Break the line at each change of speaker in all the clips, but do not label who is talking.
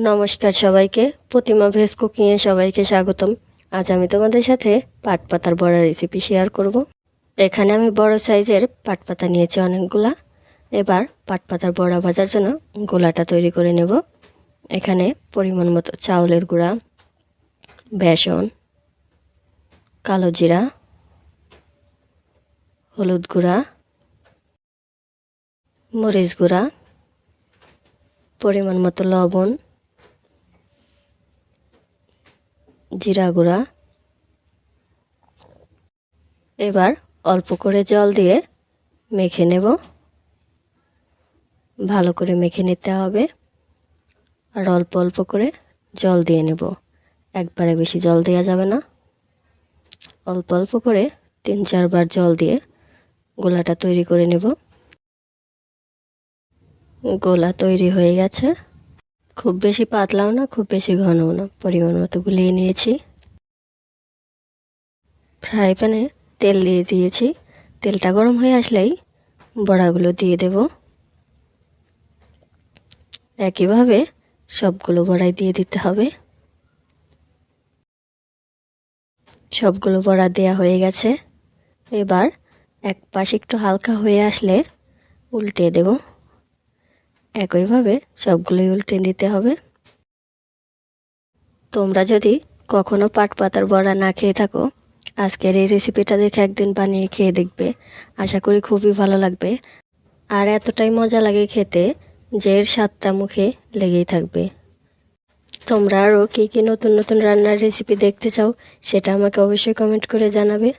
নমস্কার সবাইকে, প্রতিমা ভেজ কুকিংয়ে সবাইকে স্বাগতম। আজ আমি তোমাদের সাথে পাট পাতার বড়া রেসিপি শেয়ার করব। এখানে আমি বড় সাইজের পাট পাতা নিয়েছি অনেকগুলা। এবার পাট পাতার বড়া ভাজার জন্য গোলাটা তৈরি করে নেব। এখানে পরিমাণ মতো চাউলের গুঁড়া, বেসন, কালো জিরা, হলুদ গুঁড়া, মরিচ গুঁড়া, পরিমাণ মতো লবণ, জিরা গুঁড়া। এবার অল্প করে জল দিয়ে মেখে নেব। ভালো করে মেখে নিতে হবে, আর অল্প অল্প করে জল দিয়ে নেব। একবারে বেশি জল দেওয়া যাবে না, অল্প অল্প করে 3-4 বার জল দিয়ে গোলাটা তৈরি করে নেব। গোলা তৈরি হয়ে গেছে। খুব বেশি পাতলাও না, খুব বেশি ঘনও না, পরিমাণ মতো গুলিয়ে নিয়েছি। ফ্রাই প্যানে তেল দিয়ে দিয়েছি। তেলটা গরম হয়ে আসলেই বড়াগুলো দিয়ে দেব। একইভাবে সবগুলো বড়াই দিয়ে দিতে হবে। সবগুলো বড়া দেয়া হয়ে গেছে। এবার এক পাশ একটু হালকা হয়ে আসলে উল্টে দেব। একইভাবে সবগুলোই উল্টে দিতে হবে। তোমরা যদি কখনো পাট পাতার বড়া না খেয়ে থাকো, আজকের এই রেসিপিটা দেখে একদিন বানিয়ে খেয়ে দেখবে। আশা করি খুবই ভালো লাগবে। আর এতটাই মজা লাগে খেতে যে এর স্বাদটা মুখে লেগেই থাকবে। তোমরা আরও কী কী নতুন নতুন রান্নার রেসিপি দেখতে চাও সেটা আমাকে অবশ্যই কমেন্ট করে জানাবে।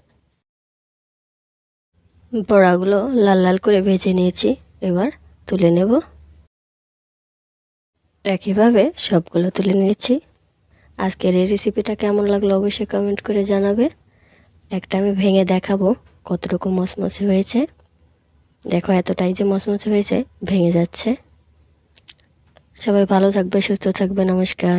বড়াগুলো লাল লাল করে ভেজে নিয়েছি, এবার তুলে নেব। একইভাবে সবগুলো তুলে নিয়েছি। আজকের এই রেসিপিটা কেমন লাগলো অবশ্যই কমেন্ট করে জানাবে। একটা আমি ভেঙে দেখাবো কতটুকু মচমচে হয়েছে। দেখো এতটাই যে মচমচে হয়েছে, ভেঙে যাচ্ছে। সবাই ভালো থাকবে, সুস্থ থাকবে। নমস্কার।